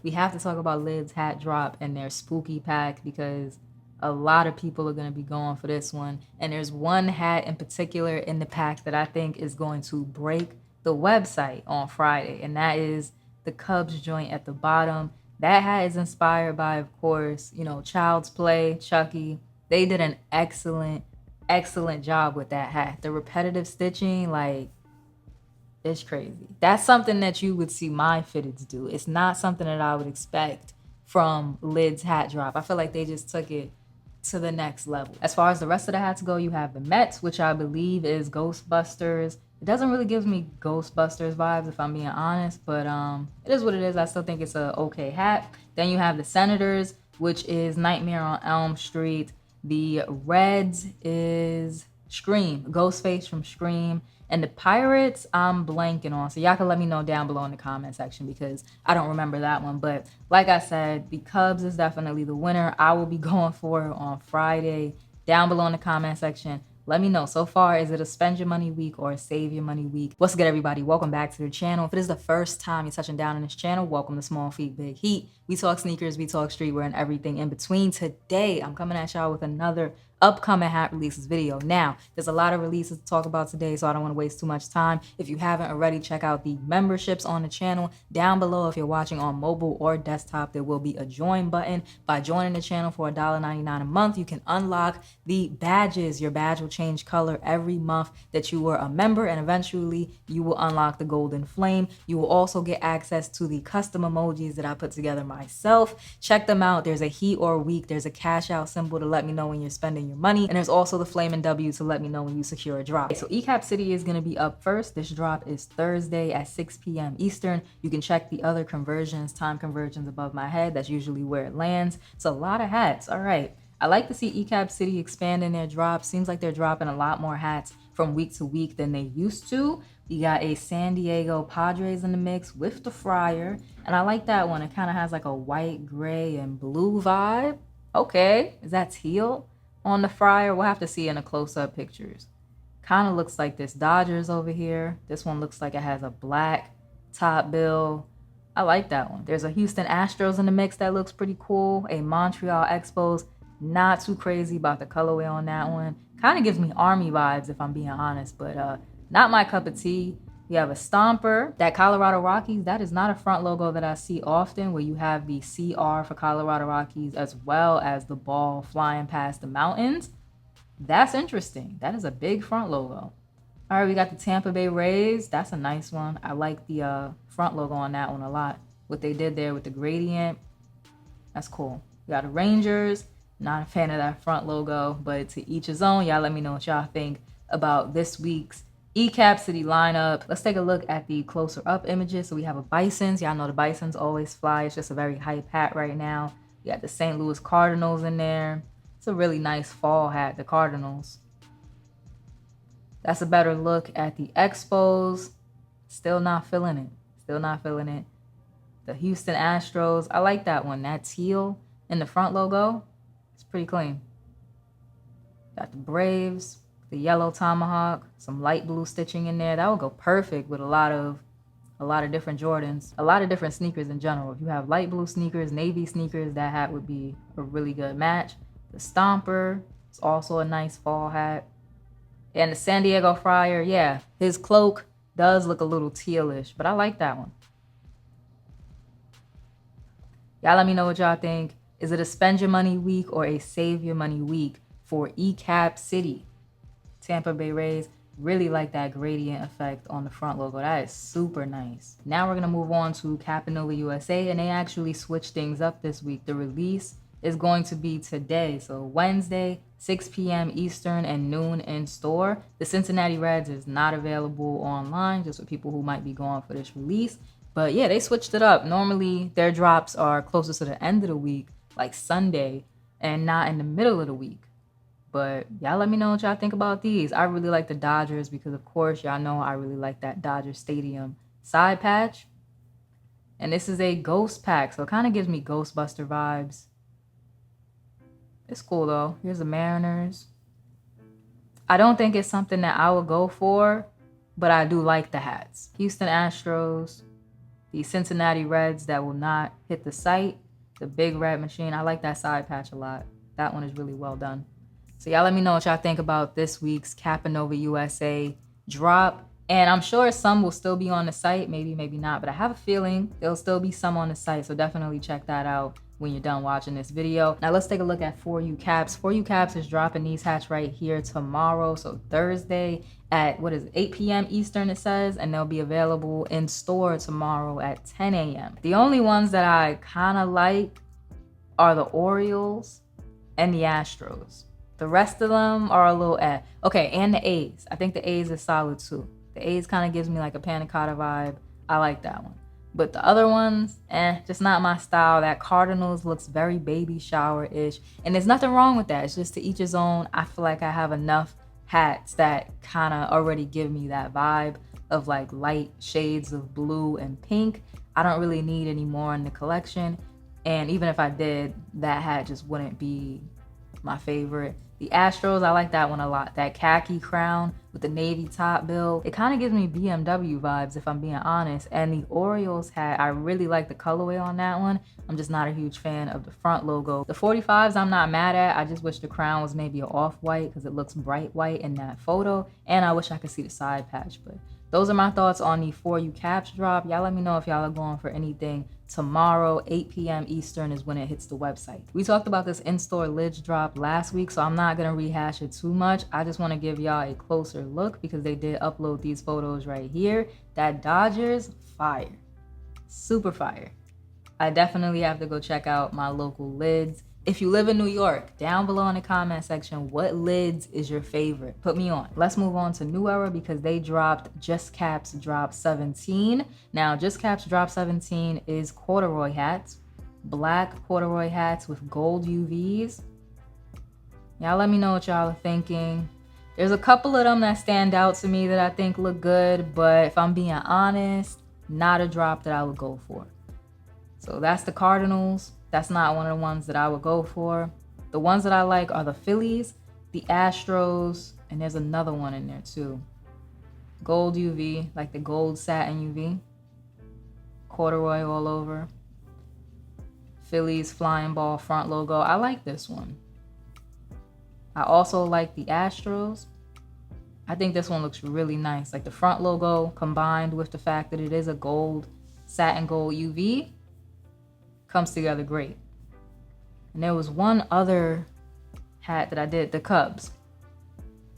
We have to talk about LidsHatDrop and their spooky pack because a lot of people are going to be going for this one. And there's one hat in particular in the pack that I think is going to break the website on Friday, and that is the Cubs joint at the bottom. That hat is inspired by, of course, Child's Play, Chucky. They did an excellent job with that hat. The repetitive stitching, like, it's crazy. That's something that you would see my fitteds do. It's not something that I would expect from LidsHatDrop. I feel like they just took it to the next level. As far as the rest of the hats go, you have the Mets, which I believe is Ghostbusters. It doesn't really give me Ghostbusters vibes, if I'm being honest, but it is what it is. I still think it's a okay hat. Then you have the Senators, which is Nightmare on Elm Street. The Reds is Scream, Ghostface from Scream. And the Pirates, I'm blanking on. So y'all can let me know down below in the comment section because I don't remember that one. But like I said, the Cubs is definitely the winner. I will be going for it on Friday. Down below in the comment section, let me know. So far, is it a spend your money week or a save your money week? What's good, everybody? Welcome back to the channel. If it is the first time you're touching down on this channel, welcome to Small Feet, Big Heat. We talk sneakers, we talk streetwear, and everything in between. Today, I'm coming at y'all with another upcoming hat releases video. Now, there's a lot of releases to talk about today, so I don't want to waste too much time. If you haven't already, check out the memberships on the channel. Down below, if you're watching on mobile or desktop, there will be a join button. By joining the channel for $1.99 a month, you can unlock the badges. Your badge will change color every month that you were a member, and eventually you will unlock the golden flame. You will also get access to the custom emojis that I put together myself. Check them out. There's a heat or week. There's a cash out symbol to let me know when you're spending your money, and there's also the flaming W to let me know when you secure a drop. So ECAPCITY is going to be up first. This drop is Thursday at 6 p.m. Eastern. You can check the other conversions, time conversions above my head. That's usually where it lands. It's a lot of hats. All right. I like to see ECAPCITY expanding their drops. Seems like they're dropping a lot more hats from week to week than they used to. You got a San Diego Padres in the mix with the Friar, and I like that one. It kind of has like a white, gray, and blue vibe. Okay, is that teal on the Friar? We'll have to see in the close-up pictures. Kind of looks like this Dodgers over here. This one looks like it has a black top bill. I like that one. There's a Houston Astros in the mix that looks pretty cool. A Montreal Expos. Not too crazy about the colorway on that one. Kind of gives me Army vibes if I'm being honest, but not my cup of tea. You have a Stomper. That Colorado Rockies, that is not a front logo that I see often, where you have the CR for Colorado Rockies as well as the ball flying past the mountains. That's interesting. That is a big front logo. All right, we got the Tampa Bay Rays. That's a nice one. I like the front logo on that one a lot. What they did there with the gradient, that's cool. We got the Rangers. Not a fan of that front logo, but to each his own. Y'all let me know what y'all think about this week's ECAPCITY lineup. Let's take a look at the closer up images. So we have a Bisons. Y'all know the Bisons always fly. It's just a very hype hat right now. You got the St. Louis Cardinals in there. It's a really nice fall hat, the Cardinals. That's a better look at the Expos. Still not feeling it. Still not feeling it. The Houston Astros. I like that one. That teal in the front logo. It's pretty clean. Got the Braves, the yellow tomahawk, some light blue stitching in there. That would go perfect with a lot of different Jordans, a lot of different sneakers in general. If you have light blue sneakers, navy sneakers, that hat would be a really good match. The Stomper is also a nice fall hat. And the San Diego Friar, yeah, his cloak does look a little tealish, but I like that one. Y'all let me know what y'all think. Is it a spend your money week or a save your money week for ECAPCITY? Tampa Bay Rays, really like that gradient effect on the front logo. That is super nice. Now we're going to move on to CAPANOVA USA, and they actually switched things up this week. The release is going to be today, so Wednesday, 6 p.m. Eastern and noon in store. The Cincinnati Reds is not available online, just for people who might be going for this release. But yeah, they switched it up. Normally, their drops are closer to the end of the week, like Sunday, and not in the middle of the week. But y'all let me know what y'all think about these. I really like the Dodgers because, of course, y'all know I really like that Dodger Stadium side patch. And this is a ghost pack, so it kind of gives me Ghostbuster vibes. It's cool, though. Here's the Mariners. I don't think it's something that I would go for, but I do like the hats. Houston Astros. the Cincinnati Reds that will not hit the site. The big red machine. I like that side patch a lot. That one is really well done. So y'all let me know what y'all think about this week's CAPANOVA USA drop. And I'm sure some will still be on the site, maybe, maybe not, but I have a feeling there'll still be some on the site. So definitely check that out when you're done watching this video. Now let's take a look at For You Caps. For You Caps is dropping these hats right here tomorrow. So Thursday at, 8 p.m. Eastern it says, and they'll be available in store tomorrow at 10 a.m. The only ones that I kind of like are the Orioles and the Astros. The rest of them are a little eh. Okay, and the A's. I think the A's is solid too. The A's kind of gives me like a Panna Cotta vibe. I like that one. But the other ones, just not my style. That Cardinals looks very baby shower-ish. And there's nothing wrong with that. It's just to each his own. I feel like I have enough hats that kind of already give me that vibe of like light shades of blue and pink. I don't really need any more in the collection. And even if I did, that hat just wouldn't be my favorite. The Astros, I like that one a lot. That khaki crown with the navy top bill. It kind of gives me BMW vibes if I'm being honest. And the Orioles hat, I really like the colorway on that one. I'm just not a huge fan of the front logo. The 45s I'm not mad at. I just wish the crown was maybe an off-white because it looks bright white in that photo. And I wish I could see the side patch. But those are my thoughts on the For You Caps drop. Y'all let me know if y'all are going for anything. Tomorrow, 8 p.m. Eastern is when it hits the website. We talked about this in-store lids drop last week, so I'm not gonna rehash it too much. I just wanna give y'all a closer look because they did upload these photos right here. That Dodgers, fire, super fire. I definitely have to go check out my local lids. If you live in New York, down below in the comment section, what lids is your favorite? Put me on. Let's move on to New Era because they dropped Just Caps Drop 17. Now, Just Caps Drop 17 is corduroy hats, black corduroy hats with gold UVs. Y'all let me know what y'all are thinking. There's a couple of them that stand out to me that I think look good, but if I'm being honest, not a drop that I would go for. So that's the Cardinals. That's not one of the ones that I would go for. The ones that I like are the Phillies, the Astros, and there's another one in there too. Gold UV, like the gold satin UV. Corduroy all over. Phillies flying ball front logo. I like this one. I also like the Astros. I think this one looks really nice. Like the front logo combined with the fact that it is a gold, satin gold UV. Comes together great. And there was one other hat that I did, the Cubs.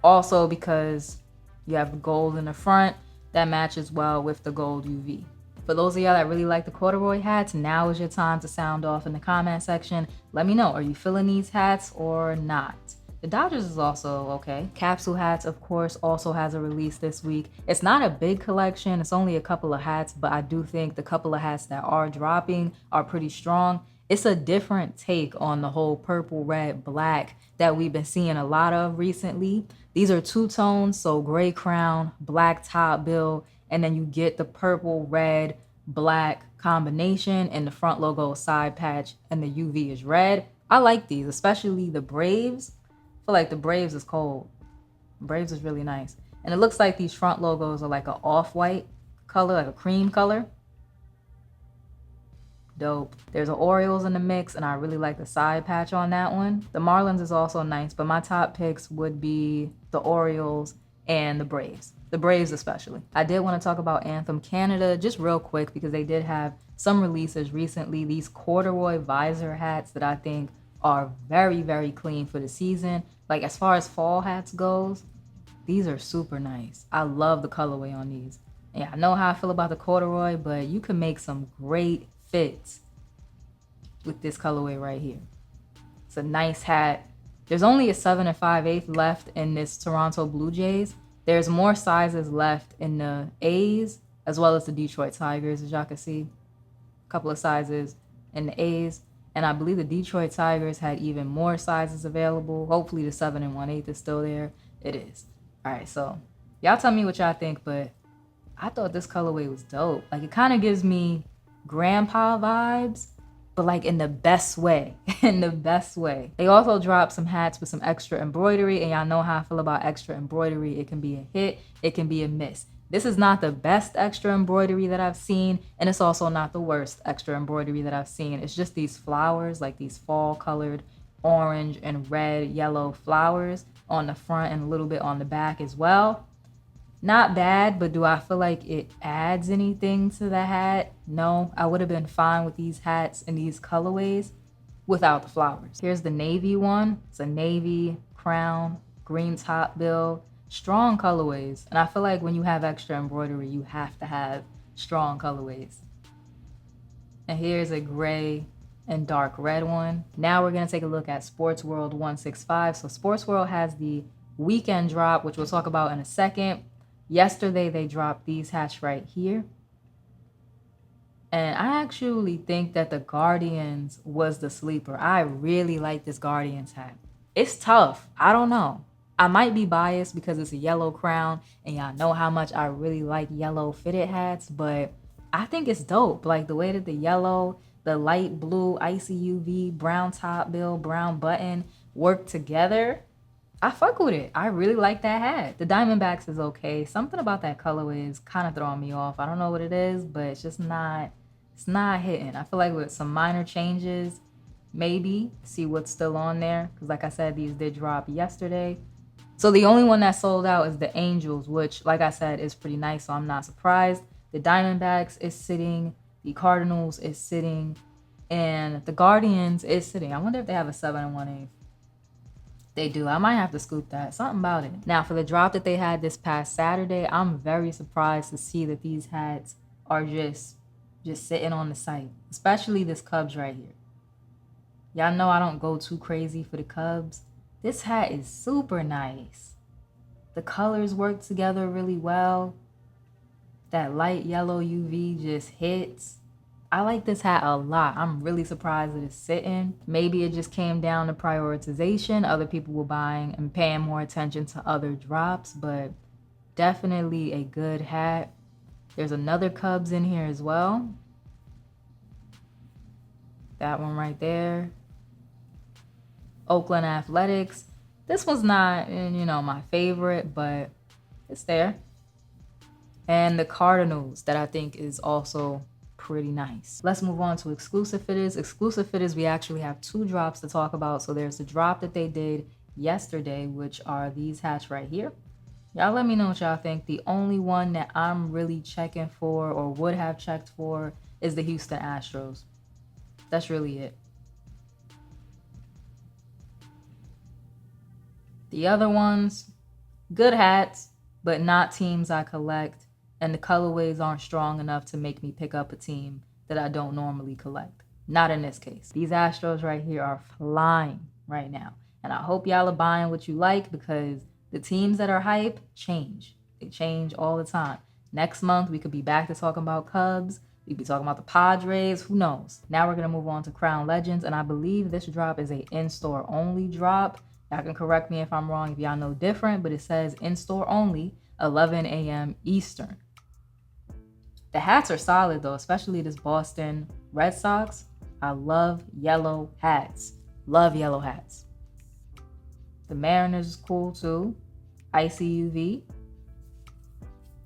Also because you have the gold in the front, that matches well with the gold UV. For those of y'all that really like the corduroy hats, now is your time to sound off in the comment section. Let me know, are you feeling these hats or not? The Dodgers is also okay. Capsule Hats, of course, also has a release this week. It's not a big collection. It's only a couple of hats, but I do think the couple of hats that are dropping are pretty strong. It's a different take on the whole purple, red, black that we've been seeing a lot of recently. These are two tones, so gray crown, black top bill, and then you get the purple, red, black combination, and the front logo side patch, and the UV is red. I like these, especially the Braves. I feel like the Braves is cold. Braves is really nice. And it looks like these front logos are like an off-white color, like a cream color. Dope. There's an Orioles in the mix, and I really like the side patch on that one. The Marlins is also nice, but my top picks would be the Orioles and the Braves. The Braves especially. I did want to talk about Anthem Canada just real quick because they did have some releases recently. These corduroy visor hats that I think are very, very clean for the season. Like as far as fall hats goes, these are super nice. I love the colorway on these. Yeah, I know how I feel about the corduroy, but you can make some great fits with this colorway right here. It's a nice hat. There's only a 7 5/8 left in this Toronto Blue Jays. There's more sizes left in the A's as well as the Detroit Tigers, as y'all can see. A couple of sizes in the A's. And I believe the Detroit Tigers had even more sizes available. Hopefully the 7 1/8 is still there. It is. All right, so y'all tell me what y'all think, but I thought this colorway was dope. Like it kind of gives me grandpa vibes, but like in the best way, in the best way. They also dropped some hats with some extra embroidery, and y'all know how I feel about extra embroidery. It can be a hit, it can be a miss. This is not the best extra embroidery that I've seen, and it's also not the worst extra embroidery that I've seen. It's just these flowers, like these fall colored orange and red, yellow flowers on the front and a little bit on the back as well. Not bad, but do I feel like it adds anything to the hat? No, I would have been fine with these hats and these colorways without the flowers. Here's the navy one. It's a navy crown, green top bill, strong colorways. And I feel like when you have extra embroidery, you have to have strong colorways. And here's a gray and dark red one. Now we're gonna take a look at Sports World 165. So Sports World has the weekend drop, which we'll talk about in a second. Yesterday, they dropped these hats right here. And I actually think that the Guardians was the sleeper. I really like this Guardians hat. It's tough. I don't know. I might be biased because it's a yellow crown and y'all know how much I really like yellow fitted hats, but I think it's dope. Like the way that the yellow, the light blue, icy UV, brown top bill, brown button work together. I fuck with it. I really like that hat. The Diamondbacks is okay. Something about that colorway is kind of throwing me off. I don't know what it is, but it's just not, it's not hitting. I feel like with some minor changes, maybe see what's still on there. Because like I said, these did drop yesterday. So the only one that sold out is the Angels, which like I said, is pretty nice. So I'm not surprised. The Diamondbacks is sitting. The Cardinals is sitting. And the Guardians is sitting. I wonder if they have a 7 1/8. They do. I might have to scoop that. Something about it. Now, for the drop that they had this past Saturday, I'm very surprised to see that these hats are just sitting on the site, especially this Cubs right here. Y'all know I don't go too crazy for the Cubs. This hat is super nice. The colors work together really well. That light yellow UV just hits. I like this hat a lot. I'm really surprised that it's sitting. Maybe it just came down to prioritization. Other people were buying and paying more attention to other drops, but definitely a good hat. There's another Cubs in here as well. That one right there. Oakland Athletics. This one's not, my favorite, but it's there. And the Cardinals that I think is also pretty nice. Let's move on to exclusive fitters. Exclusive fitters, we actually have 2 drops to talk about. So there's the drop that they did yesterday, which are these hats right here. Y'all let me know what y'all think. The only one that I'm really checking for or would have checked for is the Houston Astros. That's really it. The other ones, good hats, but not teams I collect. And the colorways aren't strong enough to make me pick up a team that I don't normally collect. Not in this case. These Astros right here are flying right now. And I hope y'all are buying what you like because the teams that are hype change. They change all the time. Next month, we could be back to talking about Cubs. We'd be talking about the Padres. Who knows? Now we're going to move on to Crown Legends. And I believe this drop is a in-store only drop. Y'all can correct me if I'm wrong if y'all know different, but it says in-store only, 11 a.m. Eastern. The hats are solid though, especially this Boston Red Sox. I love yellow hats. Love yellow hats. The Mariners is cool too. Icy UV.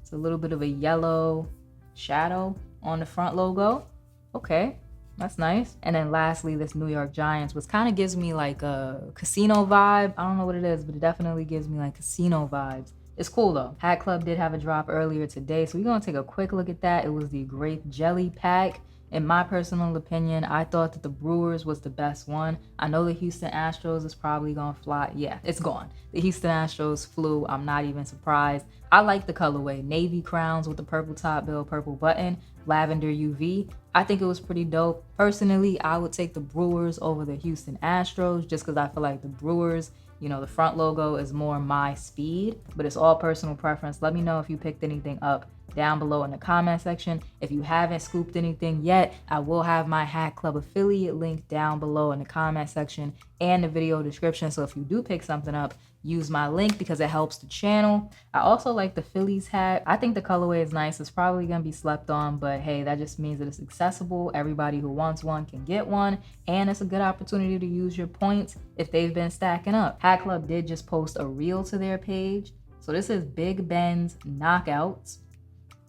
It's a little bit of a yellow shadow on the front logo. Okay, that's nice. And then lastly, this New York Giants, which kind of gives me like a casino vibe. I don't know what it is, but it definitely gives me like casino vibes. It's cool though. Hat Club did have a drop earlier today, so we're gonna take a quick look at that. It was the grape jelly pack. In my personal opinion, I thought that the Brewers was the best one. I know the Houston Astros is probably gonna fly. Yeah, it's gone. The Houston Astros flew. I'm not even surprised. I like the colorway. Navy crowns with the purple top bill, purple button, lavender UV. I think it was pretty dope. Personally, I would take the Brewers over the Houston Astros just because I feel like the Brewers, the front logo is more my speed, but it's all personal preference. Let me know if you picked anything up down below in the comment section. If you haven't scooped anything yet, I will have my Hat Club affiliate link down below in the comment section and the video description. So if you do pick something up, use my link because it helps the channel. I also like the Phillies hat. I think the colorway is nice. It's probably gonna be slept on, but hey, that just means that it's accessible. Everybody who wants one can get one, and it's a good opportunity to use your points if they've been stacking up. Hat Club did just post a reel to their page. So this is Big Ben's Knockouts.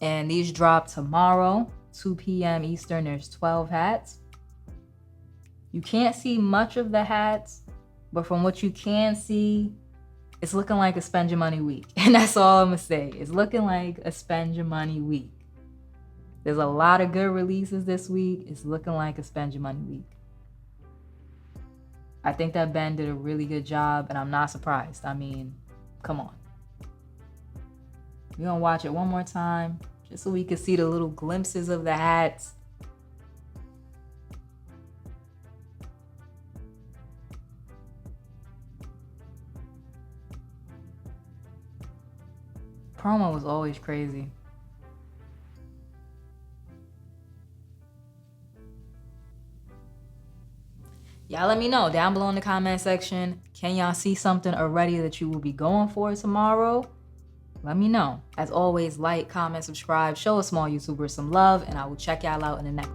And these drop tomorrow, 2 p.m. Eastern. There's 12 hats. You can't see much of the hats, but from what you can see, it's looking like a spend your money week. And that's all I'm gonna say. It's looking like a spend your money week. There's a lot of good releases this week. It's looking like a spend your money week. I think that Ben did a really good job, and I'm not surprised. I mean, come on. We're gonna watch it one more time, just so we can see the little glimpses of the hats. Promo was always crazy. Y'all let me know down below in the comment section. Can y'all see something already that you will be going for tomorrow? Let me know. As always, like, comment, subscribe, show a small YouTuber some love, and I will check y'all out in the next